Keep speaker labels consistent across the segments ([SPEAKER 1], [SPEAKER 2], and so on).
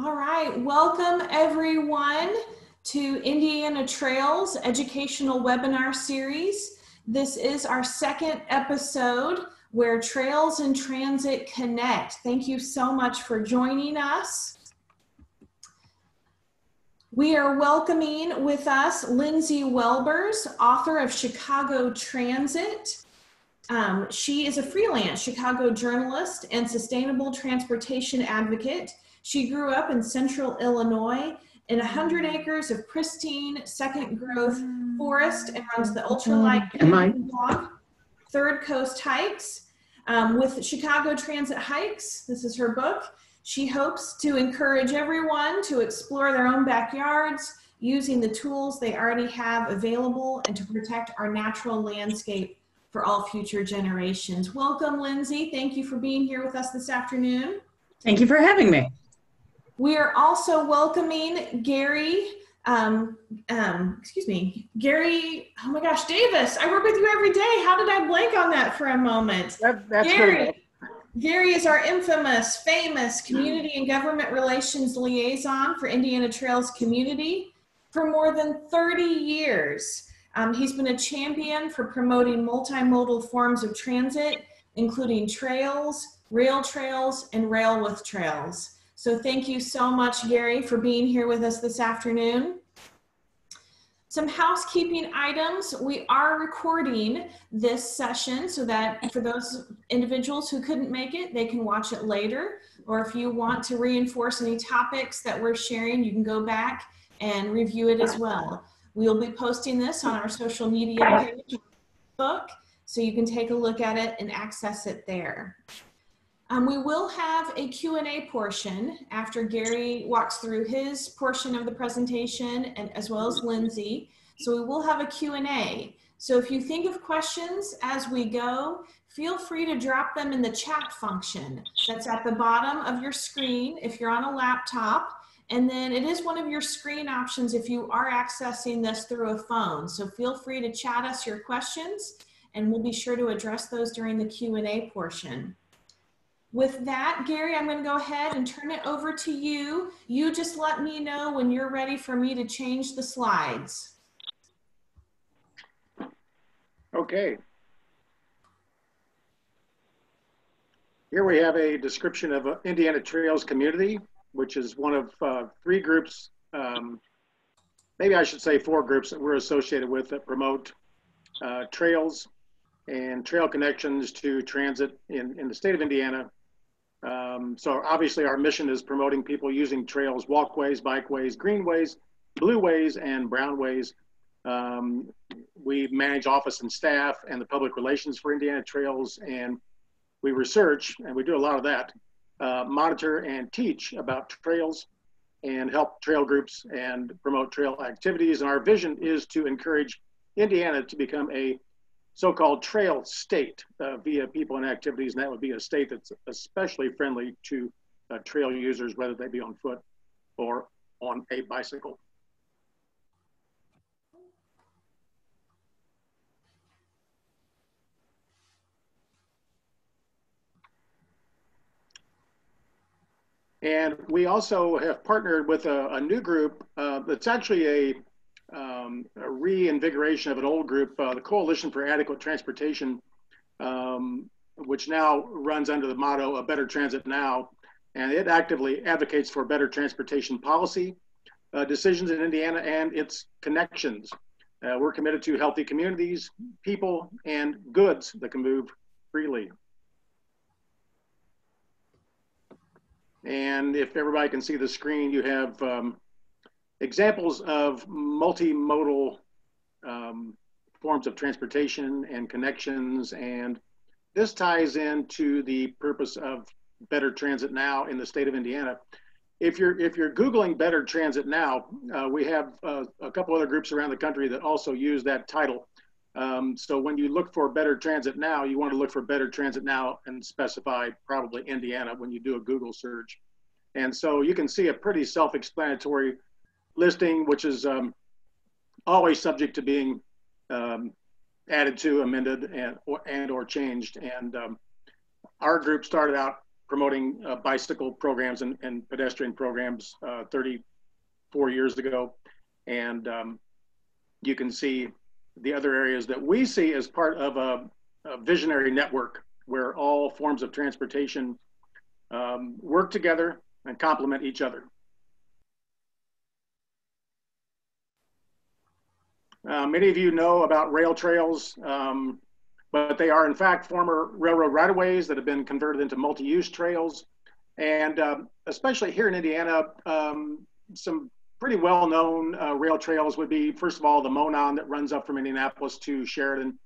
[SPEAKER 1] All right, welcome everyone to Indiana Trails Educational Webinar Series. This is our second episode where Trails and Transit connect. Thank you so much for joining us. We are welcoming with us Lindsay Welbers, author of Chicago Transit. She is a freelance Chicago journalist and sustainable transportation advocate. She grew up in central Illinois in 100 acres of pristine second growth forest and runs the ultralight blog, Third Coast Hikes, with Chicago Transit Hikes. This is her book. She hopes to encourage everyone to explore their own backyards using the tools they already have available and to protect our natural landscape for all future generations. Welcome, Lindsay. Thank you for being here with us this afternoon.
[SPEAKER 2] Thank you for having me.
[SPEAKER 1] We are also welcoming Gary, Gary, oh my gosh, Davis. I work with you every day. How did I blank on that for a moment?
[SPEAKER 3] That's
[SPEAKER 1] Gary is our infamous, famous community and government relations liaison for Indiana Trails community for more than 30 years. He's been a champion for promoting multimodal forms of transit, including trails, rail trails, and rail with trails. So thank you so much, Gary, for being here with us this afternoon. Some housekeeping items. We are recording this session so that for those individuals who couldn't make it, they can watch it later. Or if you want to reinforce any topics that we're sharing, you can go back and review it as well. We'll be posting this on our social media page, book, so you can take a look at it and access it there. We will have a Q&A portion after Gary walks through his portion of the presentation, and as well as Lindsay. So we will have a Q&A. So if you think of questions as we go, feel free to drop them in the chat function that's at the bottom of your screen if you're on a laptop. And then it is one of your screen options if you are accessing this through a phone. So feel free to chat us your questions and we'll be sure to address those during the Q&A portion. With that, Gary, I'm going to go ahead and turn it over to you. You just let me know when you're ready for me to change the slides.
[SPEAKER 3] Okay. Here we have a description of Indiana Trails community, which is one of three groups, maybe I should say four groups that we're associated with that promote trails and trail connections to transit in the state of Indiana. So obviously our mission is promoting people using trails, walkways, bikeways, greenways, blueways, and brownways. We manage office and staff and the public relations for Indiana Trails, and we research, and we do a lot of that, monitor and teach about trails and help trail groups and promote trail activities. And our vision is to encourage Indiana to become a so-called trail state via people and activities, and that would be a state that's especially friendly to trail users, whether they be on foot or on a bicycle. And we also have partnered with a new group that's actually a reinvigoration of an old group, the Coalition for Adequate Transportation, which now runs under the motto of Better Transit Now. And it actively advocates for better transportation policy decisions in Indiana and its connections. We're committed to healthy communities, people, and goods that can move freely. And if everybody can see the screen, you have examples of multimodal forms of transportation and connections. And this ties into the purpose of Better Transit Now in the state of Indiana. If you're Googling Better Transit Now, we have a couple other groups around the country that also use that title. So when you look for Better Transit Now, you want to look for Better Transit Now and specify probably Indiana when you do a Google search. And so you can see a pretty self-explanatory listing, which is always subject to being added to, amended, and or changed. And our group started out promoting bicycle programs and pedestrian programs 34 years ago. And you can see the other areas that we see as part of a visionary network where all forms of transportation work together and complement each other. Many of you know about rail trails, but they are in fact former railroad right-of-ways that have been converted into multi-use trails. And especially here in Indiana, some pretty well-known rail trails would be, first of all, the Monon that runs up from Indianapolis to Sheridan,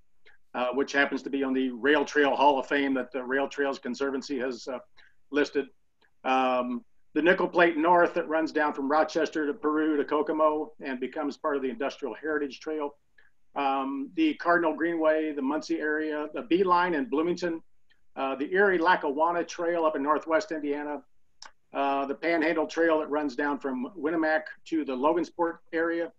[SPEAKER 3] which happens to be on the Rail Trail Hall of Fame that the Rail Trails Conservancy has listed. The Nickel Plate North that runs down from Rochester to Peru to Kokomo and becomes part of the Industrial Heritage Trail. The Cardinal Greenway, the Muncie area, the Beeline in Bloomington, the Erie-Lackawanna Trail up in Northwest Indiana, the Panhandle Trail that runs down from Winnemac to the Logansport area.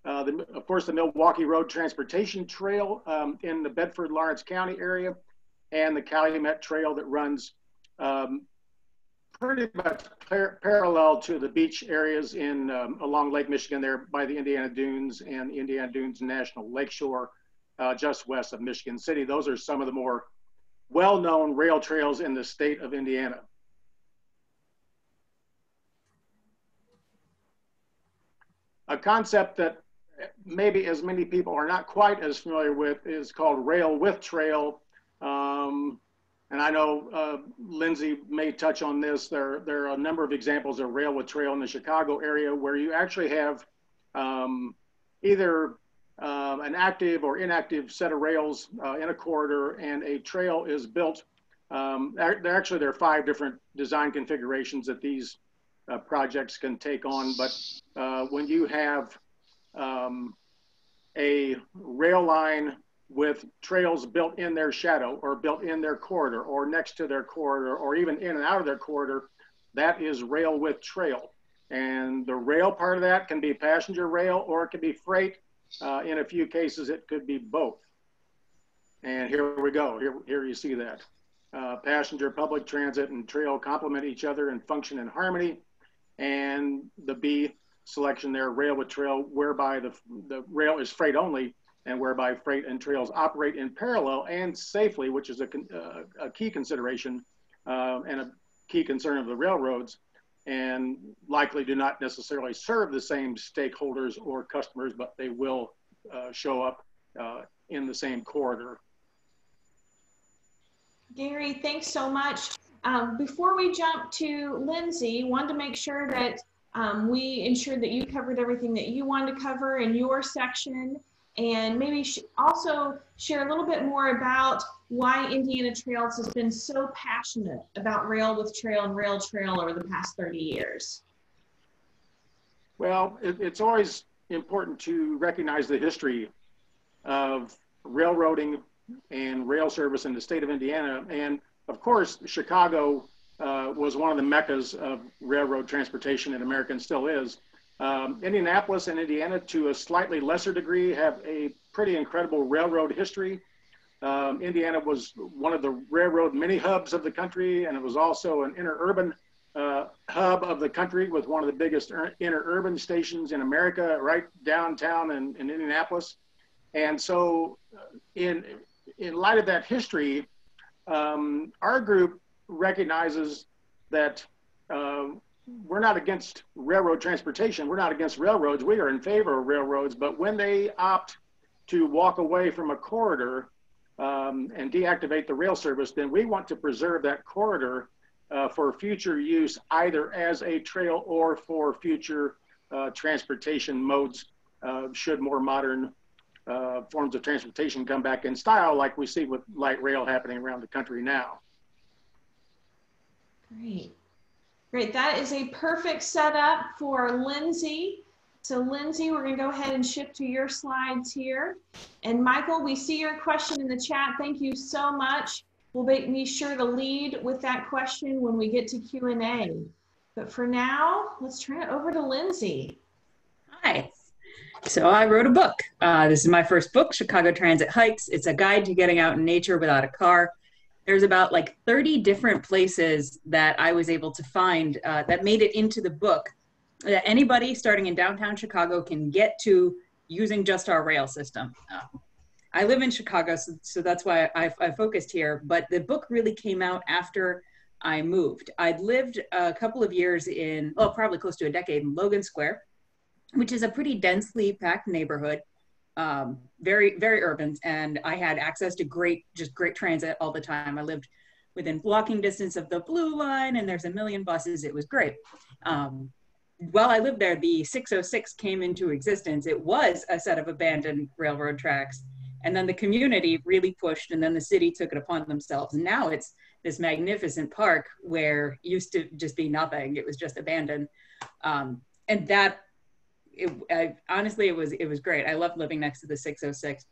[SPEAKER 3] Of course, the Milwaukee Road Transportation Trail in the Bedford-Lawrence County area, and the Calumet Trail that runs pretty much parallel to the beach areas in along Lake Michigan there by the Indiana Dunes and Indiana Dunes National Lakeshore just west of Michigan City. Those are some of the more well-known rail trails in the state of Indiana. A concept that maybe as many people are not quite as familiar with is called rail with trail. And I know Lindsay may touch on this. There are a number of examples of rail with trail in the Chicago area where you actually have either an active or inactive set of rails in a corridor, and a trail is built. There are 5 different design configurations that these projects can take on. But when you have a rail line with trails built in their shadow or built in their corridor or next to their corridor or even in and out of their corridor, that is rail with trail. And the rail part of that can be passenger rail or it could be freight. In a few cases, it could be both. And here we go. Here you see that. Passenger, public transit, and trail complement each other and function in harmony. And the B selection there, rail with trail, whereby the rail is freight only, and whereby freight and trails operate in parallel and safely, which is a key consideration and a key concern of the railroads, and likely do not necessarily serve the same stakeholders or customers, but they will show up in the same corridor.
[SPEAKER 1] Gary, thanks so much. Before we jump to Lindsay, wanted to make sure that we ensured that you covered everything that you wanted to cover in your section, and maybe also share a little bit more about why Indiana Trails has been so passionate about rail with trail and rail trail over the past 30 years.
[SPEAKER 3] Well, it's always important to recognize the history of railroading and rail service in the state of Indiana. And of course, Chicago was one of the meccas of railroad transportation in America and still is. Indianapolis and Indiana, to a slightly lesser degree, have a pretty incredible railroad history. Indiana was one of the railroad mini hubs of the country, and it was also an interurban hub of the country with one of the biggest interurban stations in America, right downtown in Indianapolis. And so in light of that history, our group recognizes that we're not against railroad transportation. We're not against railroads. We are in favor of railroads, but when they opt to walk away from a corridor and deactivate the rail service, then we want to preserve that corridor for future use, either as a trail or for future transportation modes, should more modern forms of transportation come back in style, like we see with light rail happening around the country now.
[SPEAKER 1] Great. Great. That is a perfect setup for Lindsay. So Lindsay, we're going to go ahead and shift to your slides here. And Michael, we see your question in the chat. Thank you so much. We'll be sure to lead with that question when we get to Q&A. But for now, let's turn it over to Lindsay.
[SPEAKER 2] Hi. So I wrote a book. This is my first book, Chicago Transit Hikes. It's a guide to getting out in nature without a car. there's about like 30 different places that I was able to find that made it into the book that anybody starting in downtown Chicago can get to using just our rail system. I live in Chicago, so that's why I focused here, but the book really came out after I moved. I'd lived a couple of years in, well, probably close to a decade in Logan Square, which is a pretty densely packed neighborhood, very, very urban. And I had access to great transit all the time. I lived within walking distance of the Blue Line, and there's a million buses. It was great. While I lived there, the 606 came into existence. It was a set of abandoned railroad tracks. And then the community really pushed, and then the city took it upon themselves. And now it's this magnificent park where it used to just be nothing. It was just abandoned. And that, honestly, it was great. I loved living next to the 606.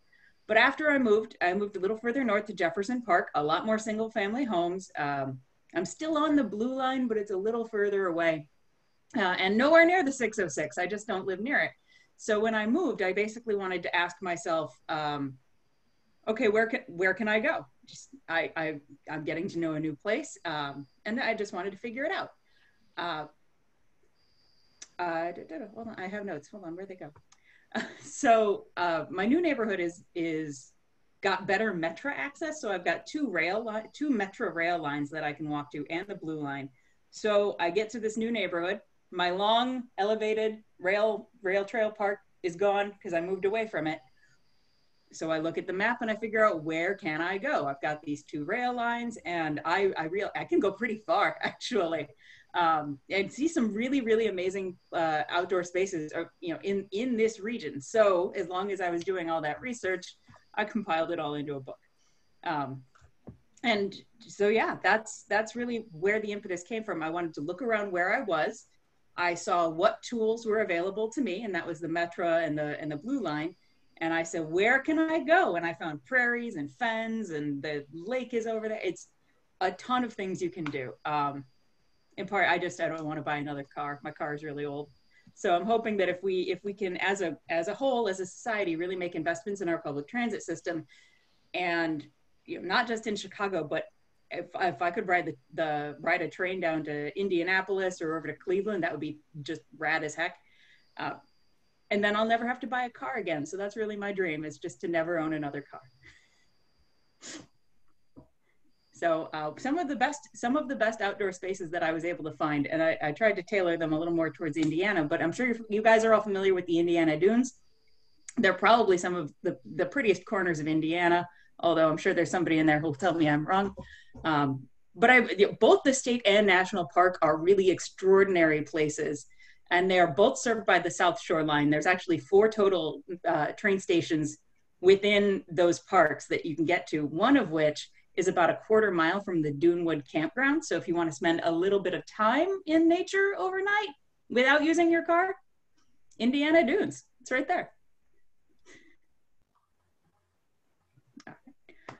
[SPEAKER 2] But after I moved a little further north to Jefferson Park, a lot more single family homes. I'm still on the Blue Line, but it's a little further away. And nowhere near the 606. I just don't live near it. So when I moved, I basically wanted to ask myself, okay, where can I go? I'm getting to know a new place, and I just wanted to figure it out. Hold on, I have notes. Hold on, where'd they go? So my new neighborhood is got better metro access. So I've got two metro rail lines that I can walk to, and the Blue Line. So I get to this new neighborhood. My long elevated rail trail park is gone because I moved away from it. So I look at the map and I figure out, where can I go? I've got these two rail lines, and I can go pretty far, actually, and see some really, really amazing outdoor spaces, in this region. So as long as I was doing all that research, I compiled it all into a book. And so, yeah, that's really where the impetus came from. I wanted to look around where I was. I saw what tools were available to me, and that was the Metro and the Blue Line. And I said, where can I go? And I found prairies and fens, and the lake is over there. It's a ton of things you can do. In part, I don't want to buy another car. My car is really old. So I'm hoping that if we can, as a whole, as a society, really make investments in our public transit system, and not just in Chicago, but if I could ride a train down to Indianapolis or over to Cleveland, that would be just rad as heck. And then I'll never have to buy a car again. So that's really my dream, is just to never own another car. So some of the best outdoor spaces that I was able to find, and I tried to tailor them a little more towards Indiana, but I'm sure you guys are all familiar with the Indiana Dunes. They're probably some of the prettiest corners of Indiana, although I'm sure there's somebody in there who'll tell me I'm wrong. But both the state and national park are really extraordinary places, and they are both served by the South Shore Line. There's actually 4 total train stations within those parks that you can get to, one of which is about a quarter mile from the Dunewood campground. So if you want to spend a little bit of time in nature overnight without using your car, Indiana Dunes, it's right there.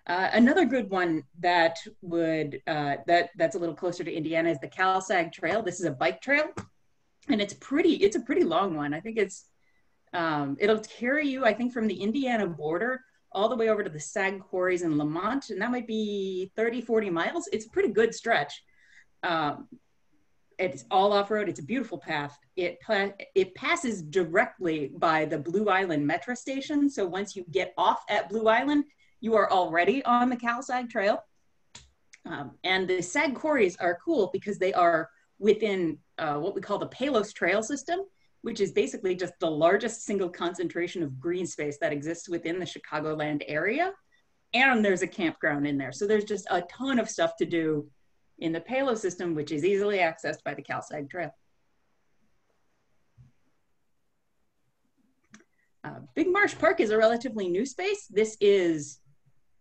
[SPEAKER 2] Another good one that that's a little closer to Indiana is the Kalsa Trail. This is a bike trail, and it's a pretty long one. I think it'll carry you, I think, from the Indiana border all the way over to the Sag Quarries in Lamont, and that might be 30, 40 miles. It's a pretty good stretch. It's all off-road. It's a beautiful path. It passes directly by the Blue Island Metro station. So once you get off at Blue Island, you are already on the Kalsa Trail. And the Sag Quarries are cool because they are within what we call the Palos Trail system, which is basically just the largest single concentration of green space that exists within the Chicagoland area. And there's a campground in there. So there's just a ton of stuff to do in the Palos system, which is easily accessed by the Kalsa Trail. Big Marsh Park is a relatively new space. This is,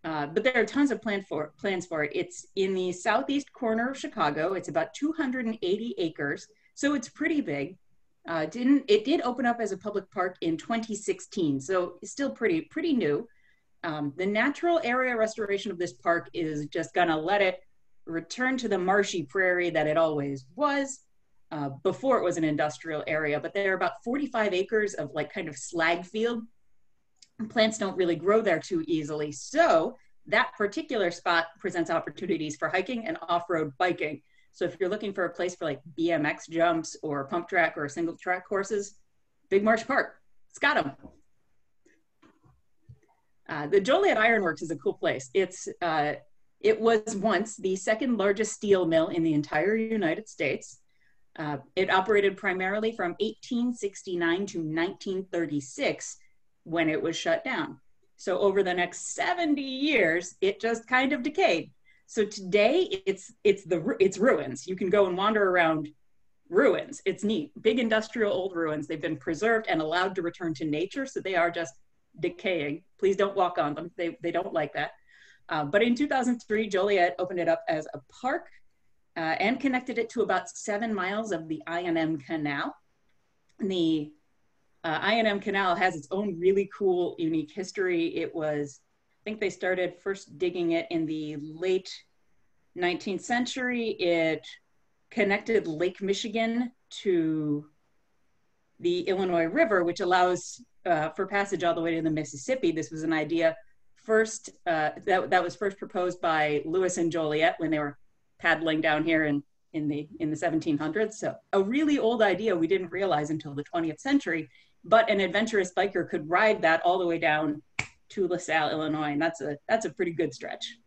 [SPEAKER 2] but there are tons of plans for it. It's in the southeast corner of Chicago. It's about 280 acres, so it's pretty big. It did open up as a public park in 2016, so it's still pretty new. The natural area restoration of this park is just gonna let it return to the marshy prairie that it always was before it was an industrial area. But there are about 45 acres of like kind of slag field. Plants don't really grow there too easily. So that particular spot presents opportunities for hiking and off-road biking. So if you're looking for a place for like BMX jumps or pump track or single track courses, Big Marsh Park, it's got them. The Joliet Ironworks is a cool place. It was once the second largest steel mill in the entire United States. It operated primarily from 1869 to 1936 when it was shut down. So over the next 70 years, it just kind of decayed. So today it's ruins. You can go and wander around ruins. It's neat. Big industrial old ruins. They've been preserved and allowed to return to nature. So they are just decaying. Please don't walk on them. They don't like that. But in 2003, Joliet opened it up as a park and connected it to about 7 miles of the I&M Canal. And the I&M Canal has its own really cool, unique history. It was, I think they started first digging it in the late 19th century. It connected Lake Michigan to the Illinois River, which allows for passage all the way to the Mississippi. This was an idea first, that was first proposed by Lewis and Joliet when they were paddling down here in the 1700s. So a really old idea we didn't realize until the 20th century, but an adventurous biker could ride that all the way down to LaSalle, Illinois, and that's a pretty good stretch.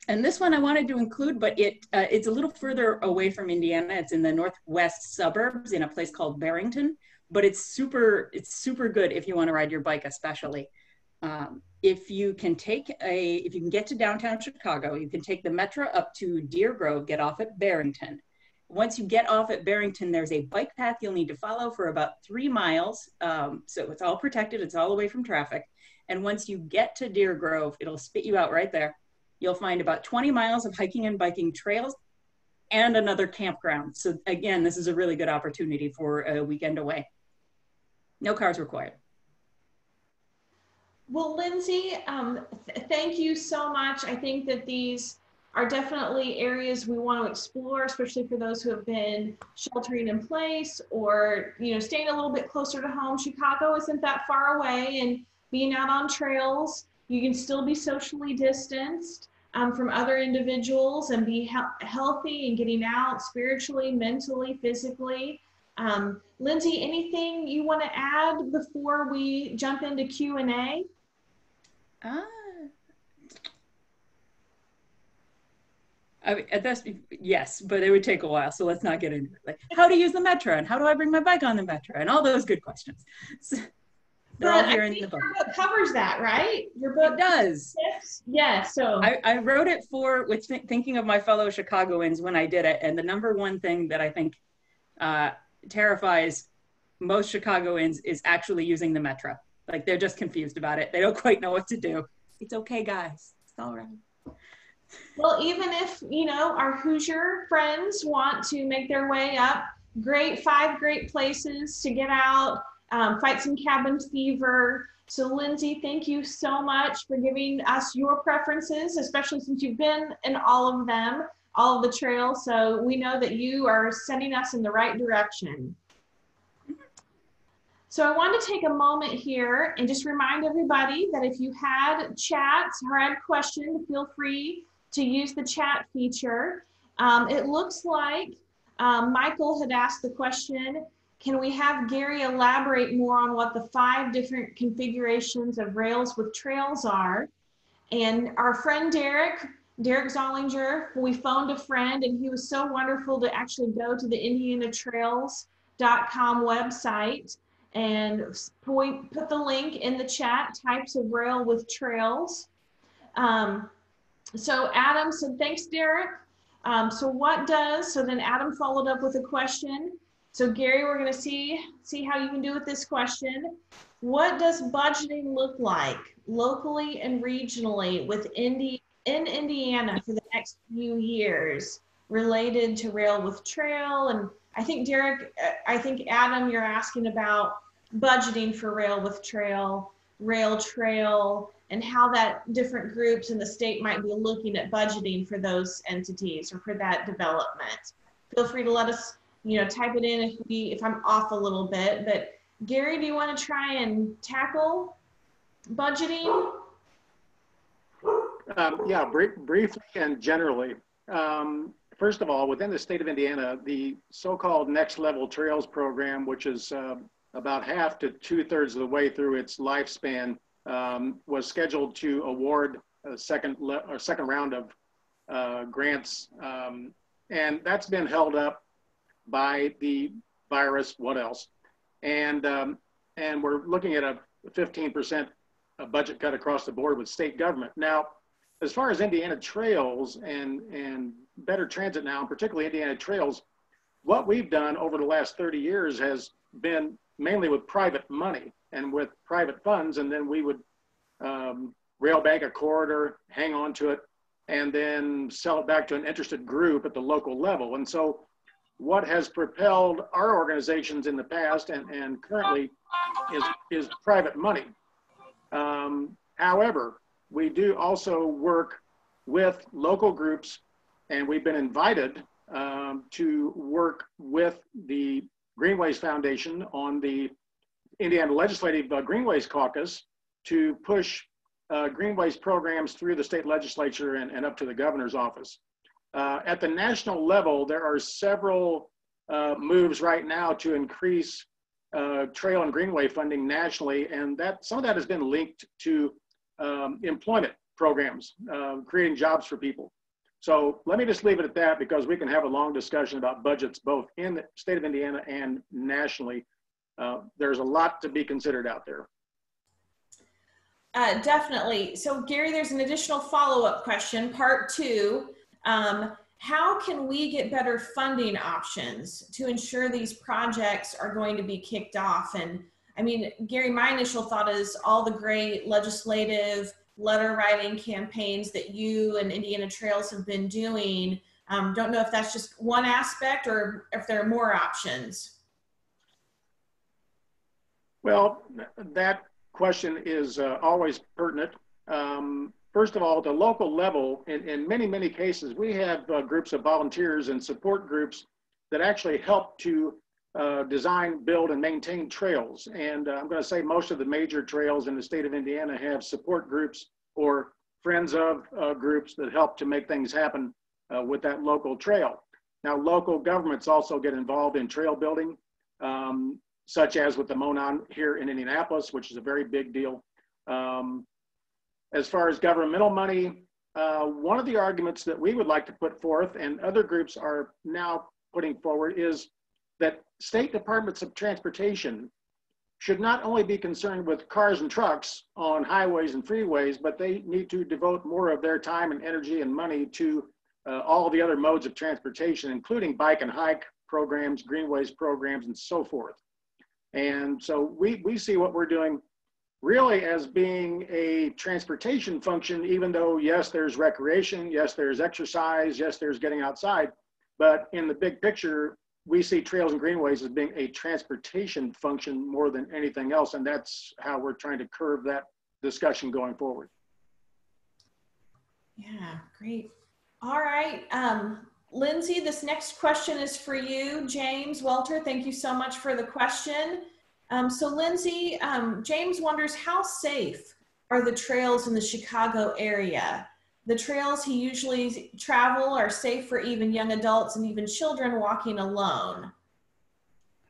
[SPEAKER 2] And this one I wanted to include, but it's a little further away from Indiana. It's in the northwest suburbs in a place called Barrington, but it's super good if you want to ride your bike, especially. If you can get to downtown Chicago, you can take the Metro up to Deer Grove, get off at Barrington. Once you get off at Barrington, there's a bike path you'll need to follow for about 3 miles. So it's all protected, it's all away from traffic. And once you get to Deer Grove, it'll spit you out right there. You'll find about 20 miles of hiking and biking trails and another campground. So again, this is a really good opportunity for a weekend away. No cars required.
[SPEAKER 1] Well, Lindsay, thank you so much. I think that these are definitely areas we want to explore, especially for those who have been sheltering in place or, staying a little bit closer to home. Chicago isn't that far away, and being out on trails, you can still be socially distanced from other individuals and be healthy and getting out spiritually, mentally, physically. Lindsay, anything you want to add before we jump into Q&A?
[SPEAKER 2] I mean, yes, but it would take a while, so let's not get into it. Like, how to use the Metro, and how do I bring my bike on the Metro, and all those good questions. So, they're all here in the book.
[SPEAKER 1] Your book covers that, right? Your book
[SPEAKER 2] does.
[SPEAKER 1] Yeah. So
[SPEAKER 2] I wrote it with thinking of my fellow Chicagoans when I did it, and the number one thing that I think terrifies most Chicagoans is actually using the Metro. Like, they're just confused about it. They don't quite know what to do. It's okay, guys. It's all right.
[SPEAKER 1] Well, even if, our Hoosier friends want to make their way up, 5 great places to get out, fight some cabin fever. So Lindsay, thank you so much for giving us your preferences, especially since you've been in all of them, all of the trails. So we know that you are sending us in the right direction. So I want to take a moment here and just remind everybody that if you had chats or had questions, feel free to use the chat feature. It looks like Michael had asked the question, can we have Gary elaborate more on what the 5 different configurations of rails with trails are? And our friend Derek Zollinger, we phoned a friend, and he was so wonderful to actually go to the indianatrails.com website and put the link in the chat, types of rail with trails. So Adam said, thanks, Derek. So then Adam followed up with a question. So Gary, we're gonna see how you can do with this question. What does budgeting look like locally and regionally in Indiana for the next few years related to rail with trail? And I think Adam, you're asking about budgeting for rail with trail, rail trail, and how that different groups in the state might be looking at budgeting for those entities or for that development. Feel free to let us, type it in if I'm off a little bit. But Gary, do you want to try and tackle Budgeting?
[SPEAKER 3] Yeah, briefly and generally. First of all, within the state of Indiana, the so-called Next Level Trails program, which is about half to 2/3 of the way through its lifespan, was scheduled to award a second round of grants, and that's been held up by the virus. What else? And we're looking at a 15% budget cut across the board with state government. Now, as far as Indiana Trails and better transit now, and particularly Indiana Trails, what we've done over the last 30 years has been mainly with private money and with private funds, and then we would rail bank a corridor, hang on to it, and then sell it back to an interested group at the local level. And so what has propelled our organizations in the past and currently is private money. However, we do also work with local groups, and we've been invited to work with the Greenways Foundation on the Indiana Legislative Greenways Caucus to push Greenways programs through the state legislature and up to the governor's office. At the national level, there are several moves right now to increase trail and greenway funding nationally, and that some of that has been linked to employment programs, creating jobs for people. So let me just leave it at that, because we can have a long discussion about budgets both in the state of Indiana and nationally. There's a lot to be considered out there.
[SPEAKER 1] Definitely. So Gary, there's an additional follow-up question, part 2. How can we get better funding options to ensure these projects are going to be kicked off? And I mean, Gary, my initial thought is all the great legislative letter writing campaigns that you and Indiana Trails have been doing. Don't know if that's just one aspect or if there are more options.
[SPEAKER 3] Well, that question is always pertinent. First of all, at the local level, in many, many cases, we have groups of volunteers and support groups that actually help to design, build, and maintain trails. And I'm going to say most of the major trails in the state of Indiana have support groups or friends of groups that help to make things happen with that local trail. Now, local governments also get involved in trail building, such as with the Monon here in Indianapolis, which is a very big deal. As far as governmental money, one of the arguments that we would like to put forth, and other groups are now putting forward, is that state departments of transportation should not only be concerned with cars and trucks on highways and freeways, but they need to devote more of their time and energy and money to all the other modes of transportation, including bike and hike programs, greenways programs, and so forth. And so we see what we're doing really as being a transportation function, even though, yes, there's recreation, yes, there's exercise, yes, there's getting outside. But in the big picture, we see trails and greenways as being a transportation function more than anything else. And that's how we're trying to curve that discussion going forward.
[SPEAKER 1] Yeah, great. All right. Lindsay, this next question is for you. James Welter, thank you so much for the question. So Lindsay, James wonders, how safe are the trails in the Chicago area? The trails he usually travel are safe for even young adults and even children walking alone.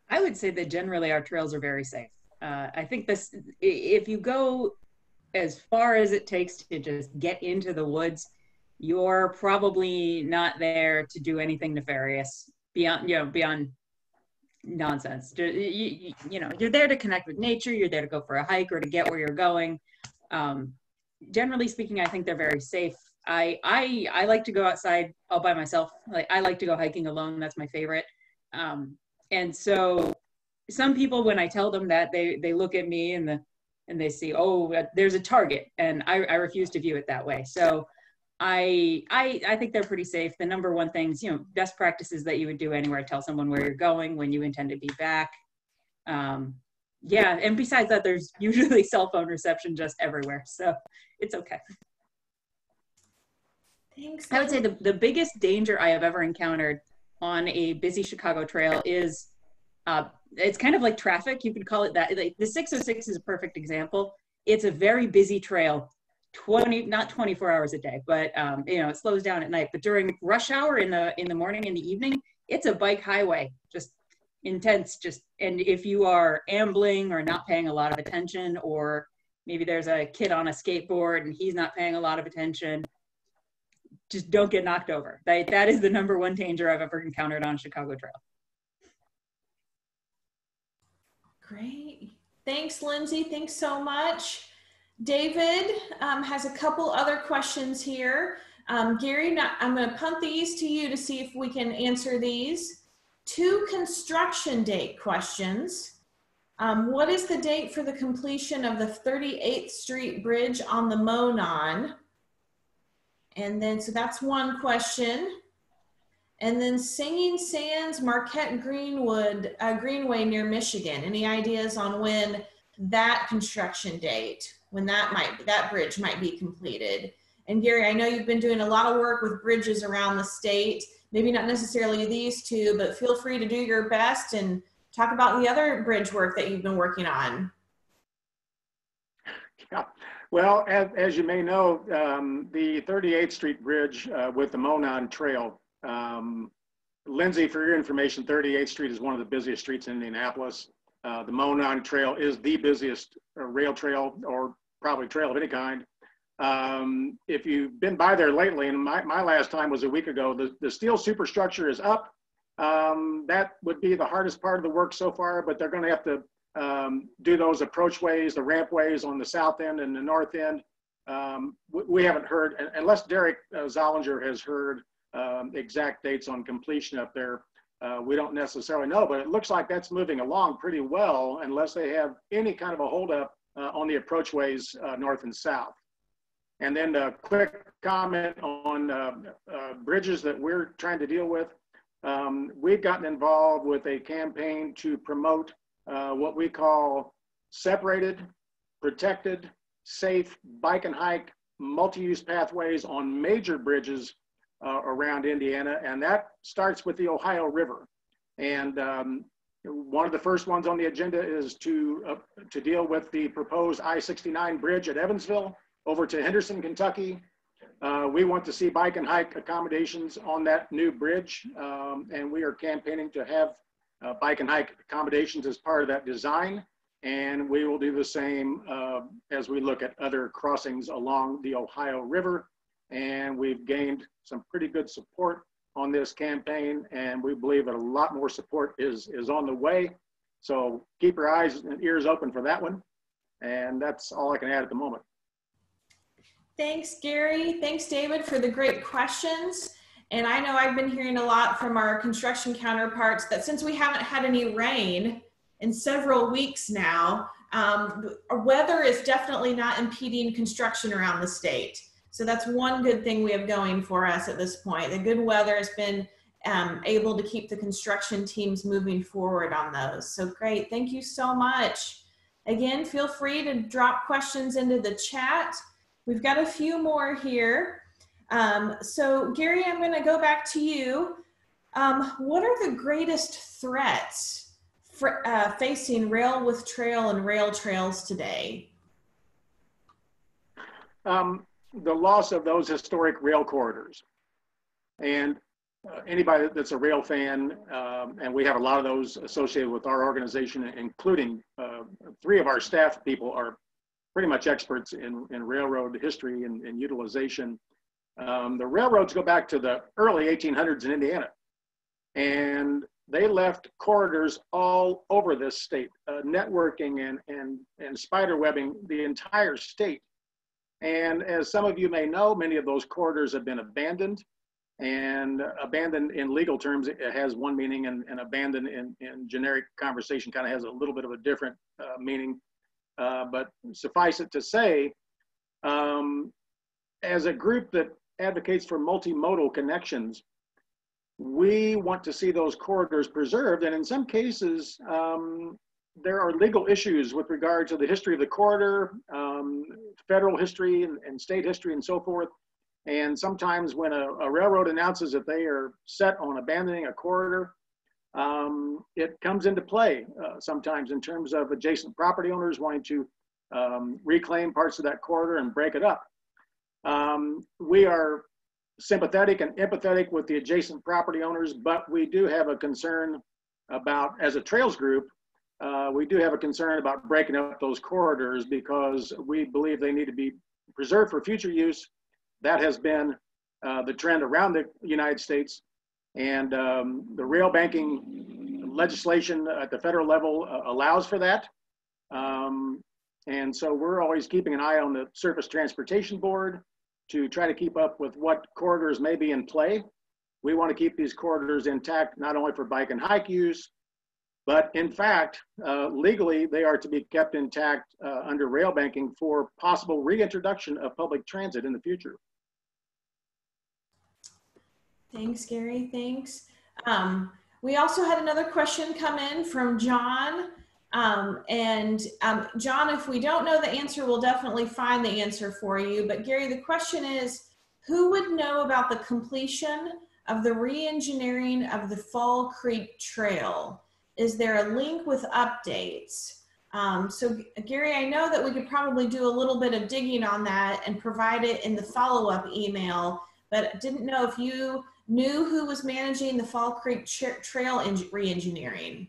[SPEAKER 2] I would say that generally our trails are very safe. I think this, if you go as far as it takes to just get into the woods, you're probably not there to do anything nefarious beyond, beyond nonsense. You're there to connect with nature. You're there to go for a hike or to get where you're going. Generally speaking, I think they're very safe. I like to go outside all by myself. Like, I like to go hiking alone. That's my favorite. And so some people, when I tell them that, they look at me and they see, oh, there's a target, and I refuse to view it that way. So I think they're pretty safe. The number one things, best practices that you would do anywhere: tell someone where you're going, when you intend to be back. Yeah, and besides that, there's usually cell phone reception just everywhere, so it's okay.
[SPEAKER 1] Thanks.
[SPEAKER 2] I would say the biggest danger I have ever encountered on a busy Chicago trail is, it's kind of like traffic. You could call it that. Like, the 606 is a perfect example. It's a very busy trail, not 24 hours a day, but it slows down at night. But during rush hour in the morning and the evening, it's a bike highway, just intense. And if you are ambling or not paying a lot of attention, or maybe there's a kid on a skateboard and he's not paying a lot of attention, just don't get knocked over. That is the number one danger I've ever encountered on Chicago Trail.
[SPEAKER 1] Great. Thanks, Lindsay. Thanks so much. David has a couple other questions here. Gary, I'm going to punt these to you to see if we can answer these. 2 construction date questions. What is the date for the completion of the 38th Street Bridge on the Monon? And then, so that's one question. And then Singing Sands, Marquette Greenway near Michigan. Any ideas on when that construction date, when that bridge might be completed? And Gary, I know you've been doing a lot of work with bridges around the state, maybe not necessarily these 2, but feel free to do your best and talk about the other bridge work that you've been working on.
[SPEAKER 3] Yeah. Well, as you may know, the 38th Street Bridge with the Monon Trail, Lindsay, for your information, 38th Street is one of the busiest streets in Indianapolis. The Monon Trail is the busiest rail trail, or probably trail of any kind. If you've been by there lately, and my last time was a week ago, the steel superstructure is up. That would be the hardest part of the work so far, but they're going to have to do those approachways, the rampways on the south end and the north end. We haven't heard, unless Derek Zollinger has heard exact dates on completion up there. We don't necessarily know, but it looks like that's moving along pretty well, unless they have any kind of a holdup on the approachways north and south. And then a quick comment on bridges that we're trying to deal with. We've gotten involved with a campaign to promote what we call separated, protected, safe bike and hike multi-use pathways on major bridges around Indiana, and that starts with the Ohio River. And one of the first ones on the agenda is to deal with the proposed I-69 bridge at Evansville over to Henderson, Kentucky. We want to see bike and hike accommodations on that new bridge, and we are campaigning to have bike and hike accommodations as part of that design. And we will do the same as we look at other crossings along the Ohio River. And we've gained some pretty good support on this campaign, and we believe that a lot more support is on the way. So keep your eyes and ears open for that one. And that's all I can add at the moment.
[SPEAKER 1] Thanks, Gary. Thanks, David, for the great questions. And I know I've been hearing a lot from our construction counterparts that since we haven't had any rain in several weeks now, weather is definitely not impeding construction around the state. So that's one good thing we have going for us at this point. The good weather has been able to keep the construction teams moving forward on those. So great, thank you so much. Again, feel free to drop questions into the chat. We've got a few more here. So Gary, I'm gonna go back to you. What are the greatest threats for, facing rail with trail and rail trails today?
[SPEAKER 3] The loss of those historic rail corridors. And anybody that's a rail fan, and we have a lot of those associated with our organization, including 3 of our staff people are pretty much experts in railroad history and utilization. The railroads go back to the early 1800s in Indiana, and they left corridors all over this state, networking and spider webbing the entire state. And as some of you may know, many of those corridors have been abandoned, and abandoned in legal terms, it has one meaning, and abandoned in generic conversation kind of has a little bit of a different meaning. But suffice it to say, as a group that advocates for multimodal connections, we want to see those corridors preserved. And in some cases, there are legal issues with regard to the history of the corridor, federal history and state history and so forth. And sometimes when a railroad announces that they are set on abandoning a corridor, it comes into play sometimes in terms of adjacent property owners wanting to reclaim parts of that corridor and break it up. We are sympathetic and empathetic with the adjacent property owners, but we do have a concern about, as a trails group, we do have a concern about breaking up those corridors because we believe they need to be preserved for future use. That has been the trend around the United States, and the rail banking legislation at the federal level allows for that. And so we're always keeping an eye on the Surface Transportation Board to try to keep up with what corridors may be in play. We want to keep these corridors intact, not only for bike and hike use, but in fact, legally, they are to be kept intact under rail banking for possible reintroduction of public transit in the future.
[SPEAKER 1] Thanks, Gary, thanks. We also had another question come in from John. John, if we don't know the answer, we'll definitely find the answer for you. But Gary, the question is, who would know about the completion of the re-engineering of the Fall Creek Trail? Is there a link with updates? So Gary, I know that we could probably do a little bit of digging on that and provide it in the follow-up email, but didn't know if you knew who was managing the Fall Creek Trail re-engineering.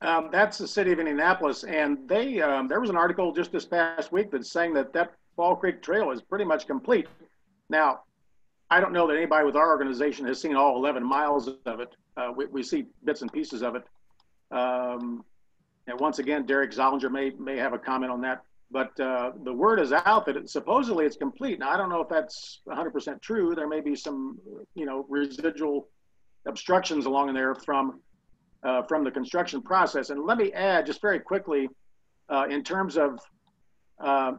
[SPEAKER 3] That's the city of Indianapolis, and they there was an article just this past week that's saying that that Fall Creek Trail is pretty much complete. Now, I don't know that anybody with our organization has seen all 11 miles of it. We see bits and pieces of it. And once again, Derek Zollinger may have a comment on that. But the word is out that supposedly it's complete. Now, I don't know if that's 100% true. There may be some, residual obstructions along in there from the construction process. And let me add just very quickly, in terms of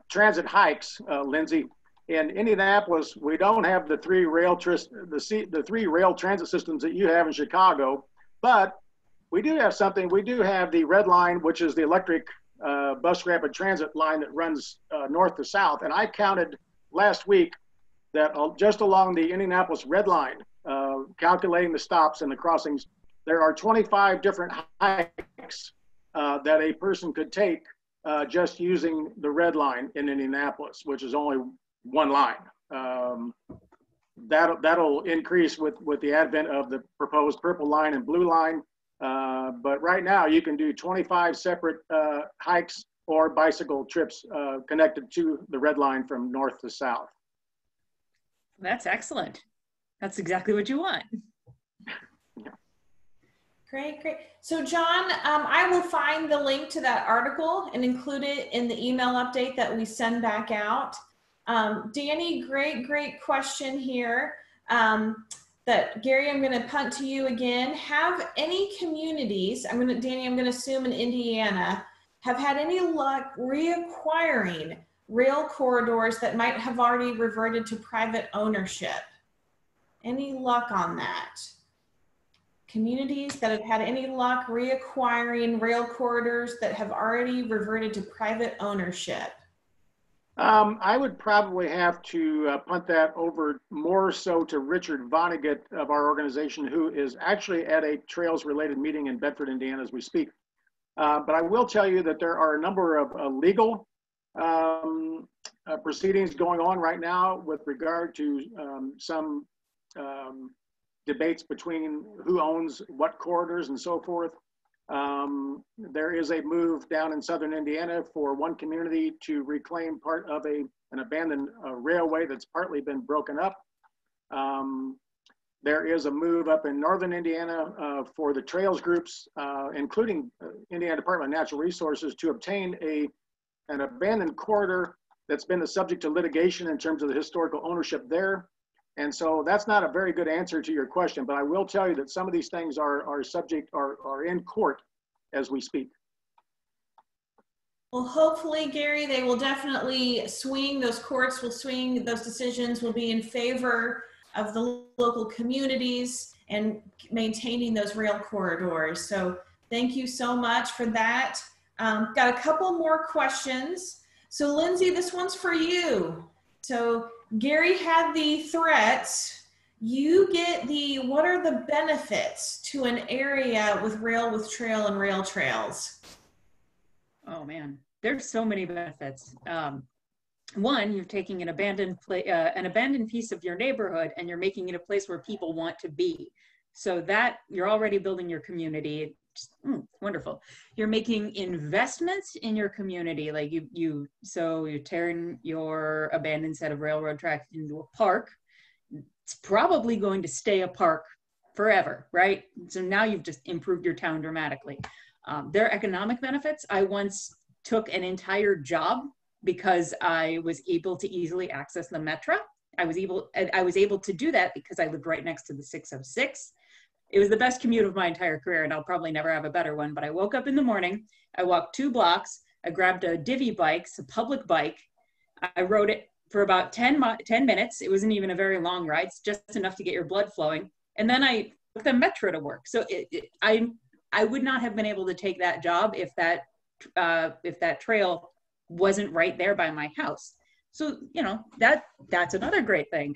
[SPEAKER 3] transit hikes, Lindsay, in Indianapolis, we don't have the three rail transit systems that you have in Chicago, but we do have something. We do have the Red Line, which is the electric bus rapid transit line that runs north to south. And I counted last week that just along the Indianapolis Red Line, calculating the stops and the crossings, there are 25 different hikes that a person could take just using the Red Line in Indianapolis, which is only one line. That'll increase with the advent of the proposed Purple Line and Blue Line. But right now you can do 25 separate hikes or bicycle trips connected to the Red Line from north to south.
[SPEAKER 2] That's excellent. That's exactly what you want.
[SPEAKER 1] Great, great. So John, I will find the link to that article and include it in the email update that we send back out. Danny, great question here. That Gary, I'm going to punt to you again. Have any communities, Danny, I'm going to assume in Indiana, have had any luck reacquiring rail corridors that might have already reverted to private ownership? Any luck on that? Communities that have had any luck reacquiring rail corridors that have already reverted to private ownership?
[SPEAKER 3] I would probably have to punt that over more so to Richard Vonnegut of our organization, who is actually at a trails related meeting in Bedford, Indiana as we speak. But I will tell you that there are a number of legal proceedings going on right now with regard to some debates between who owns what corridors and so forth. There is a move down in southern Indiana for one community to reclaim part of an abandoned railway that's partly been broken up. There is a move up in northern Indiana for the trails groups, including Indiana Department of Natural Resources, to obtain an abandoned corridor that's been the subject of litigation in terms of the historical ownership there. And so that's not a very good answer to your question, but I will tell you that some of these things are in court as we speak.
[SPEAKER 1] Well, hopefully, Gary, they will definitely swing, those courts will swing, those decisions will be in favor of the local communities and maintaining those rail corridors. So thank you so much for that. Got a couple more questions. So Lindsay, this one's for you. So Gary had the threats. You get the, what are the benefits to an area with trail and rail trails?
[SPEAKER 2] Oh man, there's so many benefits. One, you're taking an abandoned piece of your neighborhood and you're making it a place where people want to be. So that you're already building your community. Wonderful. You're making investments in your community. Like so you're tearing your abandoned set of railroad tracks into a park. It's probably going to stay a park forever, right? So now you've just improved your town dramatically. There are economic benefits. I once took an entire job because I was able to easily access the Metro. I was able to do that because I lived right next to the 606. It was the best commute of my entire career, and I'll probably never have a better one. But I woke up in the morning, I walked 2 blocks, I grabbed a divvy bike, a public bike. I rode it for about 10 minutes. It wasn't even a very long ride. It's just enough to get your blood flowing. And then I took the Metro to work. So I would not have been able to take that job if that trail wasn't right there by my house. So, you know, that's another great thing.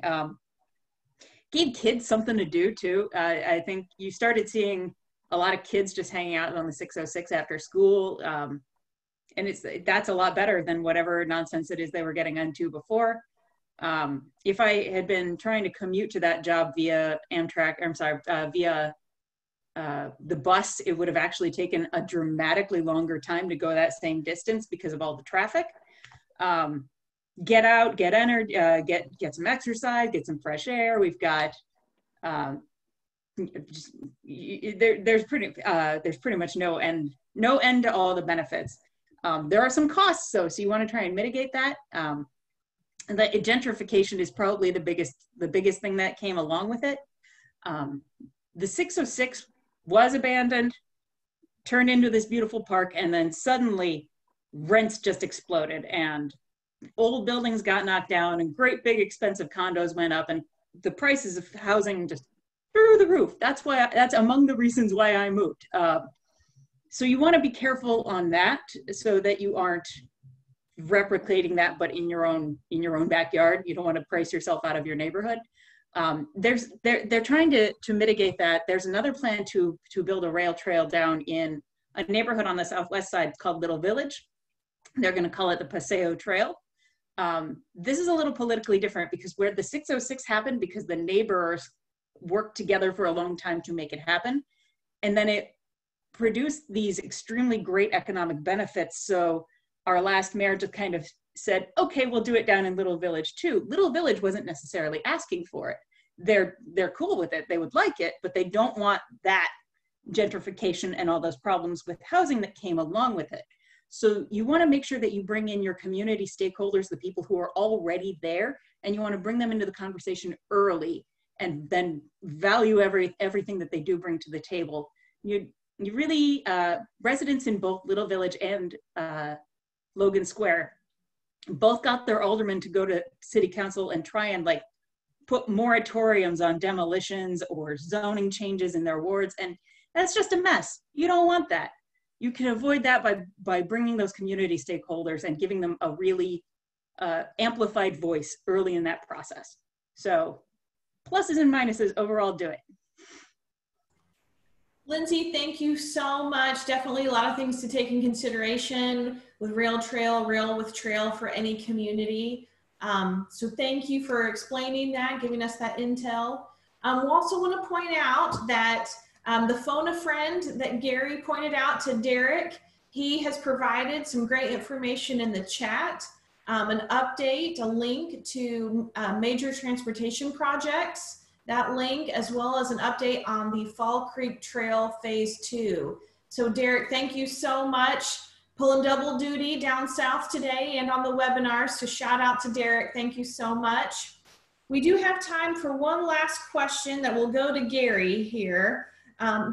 [SPEAKER 2] Gave kids something to do too. I think you started seeing a lot of kids just hanging out on the 606 after school. And that's a lot better than whatever nonsense it is they were getting into before. If I had been trying to commute to that job via via the bus, it would have actually taken a dramatically longer time to go that same distance because of all the traffic. Get out, get energy, get some exercise, get some fresh air. We've got there's pretty much no end to all the benefits. There are some costs though, so you want to try and mitigate that. And the gentrification is probably the biggest thing that came along with it. The 606 was abandoned, turned into this beautiful park, and then suddenly rents just exploded and old buildings got knocked down and great big expensive condos went up and the prices of housing just through the roof. That's among the reasons why I moved. So you want to be careful on that so that you aren't replicating that, but in your own backyard. You don't want to price yourself out of your neighborhood. They're trying to mitigate that. There's another plan to build a rail trail down in a neighborhood on the southwest side called Little Village. They're going to call it the Paseo Trail. This is a little politically different because where the 606 happened, because the neighbors worked together for a long time to make it happen, and then it produced these extremely great economic benefits. So our last mayor just kind of said, okay, we'll do it down in Little Village too. Little Village wasn't necessarily asking for it. They're cool with it. They would like it, but they don't want that gentrification and all those problems with housing that came along with it. So you want to make sure that you bring in your community stakeholders, the people who are already there, and you want to bring them into the conversation early and then value everything that they do bring to the table. You really, residents in both Little Village and Logan Square both got their aldermen to go to city council and try and like put moratoriums on demolitions or zoning changes in their wards. And that's just a mess. You don't want that. You can avoid that by bringing those community stakeholders and giving them a really amplified voice early in that process. So pluses and minuses, overall, do it.
[SPEAKER 1] Lindsay, thank you so much. Definitely a lot of things to take in consideration with rail with trail for any community. So thank you for explaining that, giving us that intel. We also want to point out that the phone a friend that Gary pointed out to Derek, he has provided some great information in the chat, an update, a link to major transportation projects, that link, as well as an update on the Fall Creek Trail Phase 2. So Derek, thank you so much. Pulling double duty down south today and on the webinars, so shout out to Derek. Thank you so much. We do have time for one last question that will go to Gary here.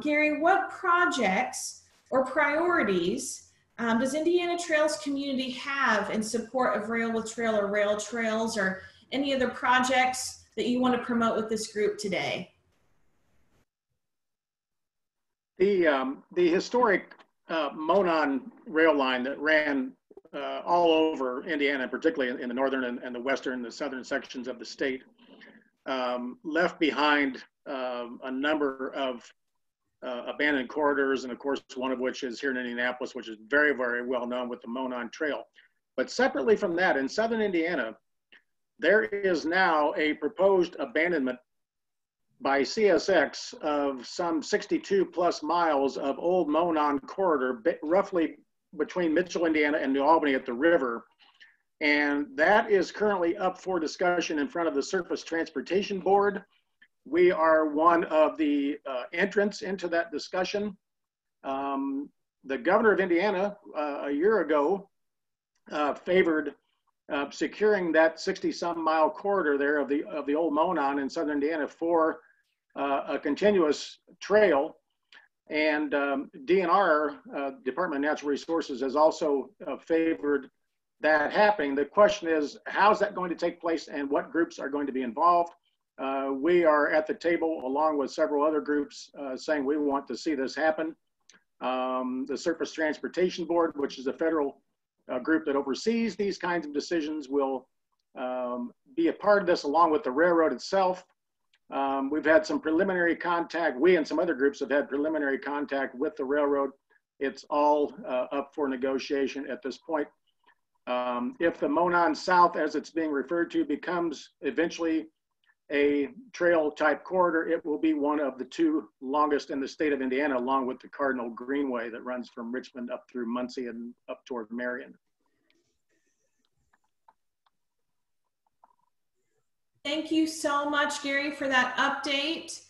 [SPEAKER 1] Gary, what projects or priorities does Indiana Trails community have in support of Rail with Trail or rail trails, or any other projects that you want to promote with this group today?
[SPEAKER 3] The historic Monon rail line that ran all over Indiana, particularly in the northern and the western, the southern sections of the state, left behind a number of abandoned corridors, and of course, one of which is here in Indianapolis, which is very, very well known with the Monon Trail. But separately from that, in southern Indiana, there is now a proposed abandonment by CSX of some 62 plus miles of old Monon corridor, roughly between Mitchell, Indiana and New Albany at the river. And that is currently up for discussion in front of the Surface Transportation Board. We are one of the entrants into that discussion. The governor of Indiana a year ago favored securing that 60-some mile corridor there of the old Monon in southern Indiana for a continuous trail. And DNR, Department of Natural Resources, has also favored that happening. The question is, how's that going to take place and what groups are going to be involved? We are at the table along with several other groups saying we want to see this happen. The Surface Transportation Board, which is a federal group that oversees these kinds of decisions, will be a part of this along with the railroad itself. We've had some preliminary contact. We and some other groups have had preliminary contact with the railroad. It's all up for negotiation at this point. If the Monon South, as it's being referred to, becomes eventually a trail type corridor, it will be one of the two longest in the state of Indiana, along with the Cardinal Greenway that runs from Richmond up through Muncie and up toward Marion.
[SPEAKER 1] Thank you so much, Gary, for that update.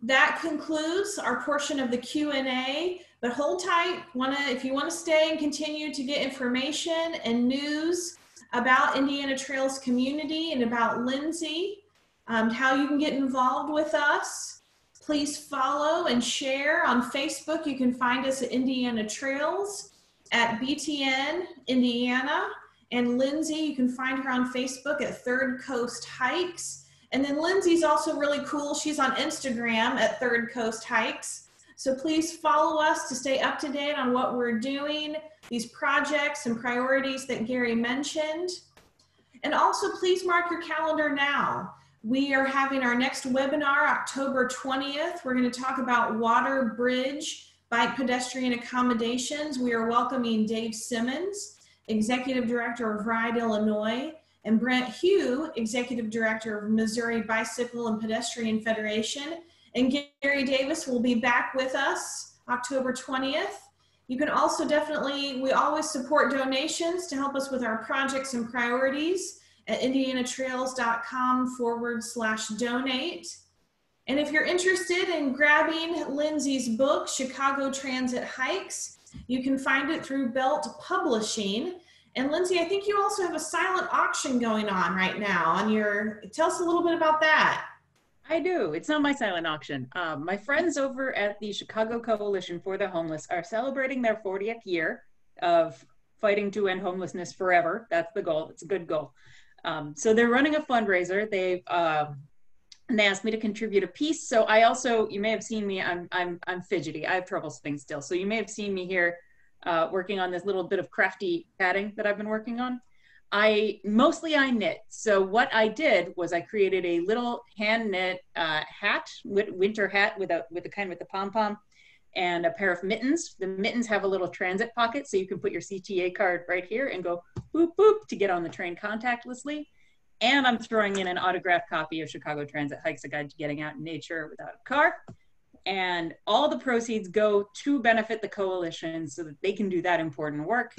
[SPEAKER 1] That concludes our portion of the Q&A, but hold tight. If you want to stay and continue to get information and news about Indiana Trails community and about Lindsay, how you can get involved with us, please follow and share on Facebook. You can find us at Indiana Trails, at BTN Indiana, and Lindsay, you can find her on Facebook at Third Coast Hikes. And then Lindsay's also really cool. She's on Instagram at Third Coast Hikes. So please follow us to stay up to date on what we're doing, these projects and priorities that Gary mentioned. And also please mark your calendar now. We are having our next webinar October 20th. We're going to talk about water bridge bike pedestrian accommodations. We are welcoming Dave Simmons, Executive Director of Ride, Illinois, and Brent Hugh, Executive Director of Missouri Bicycle and Pedestrian Federation. And Gary Davis will be back with us October 20th. You can also we always support donations to help us with our projects and priorities at indianatrails.com/donate. And if you're interested in grabbing Lindsay's book, Chicago Transit Hikes, you can find it through Belt Publishing. And Lindsay, I think you also have a silent auction going on right now on tell us a little bit about that.
[SPEAKER 2] I do. It's not my silent auction. My friends over at the Chicago Coalition for the Homeless are celebrating their 40th year of fighting to end homelessness forever. That's the goal. It's a good goal. So they're running a fundraiser. They asked me to contribute a piece. So I also, you may have seen me, I'm fidgety. I have trouble sitting still. So you may have seen me here working on this little bit of crafty padding that I've been working on. Mostly I knit. So what I did was I created a little hand knit hat, winter hat with the pom-pom, and a pair of mittens. The mittens have a little transit pocket, so you can put your CTA card right here and go boop, boop to get on the train contactlessly. And I'm throwing in an autographed copy of Chicago Transit Hikes, a guide to getting out in nature without a car. And all the proceeds go to benefit the coalition so that they can do that important work.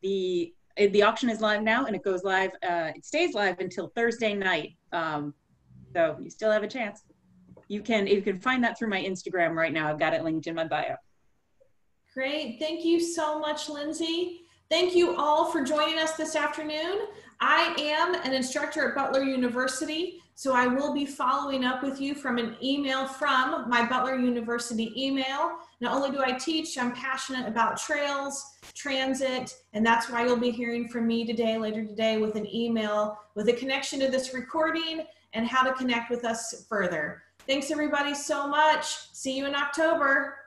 [SPEAKER 2] The auction is live now, and it goes live, it stays live until Thursday night. So you still have a chance. You can find that through my Instagram right now. I've got it linked in my bio.
[SPEAKER 1] Great, thank you so much, Lindsay. Thank you all for joining us this afternoon. I am an instructor at Butler University, so I will be following up with you from an email from my Butler University email. Not only do I teach, I'm passionate about trails, transit, and that's why you'll be hearing from me later today with an email with a connection to this recording and how to connect with us further. Thanks everybody so much. See you in October.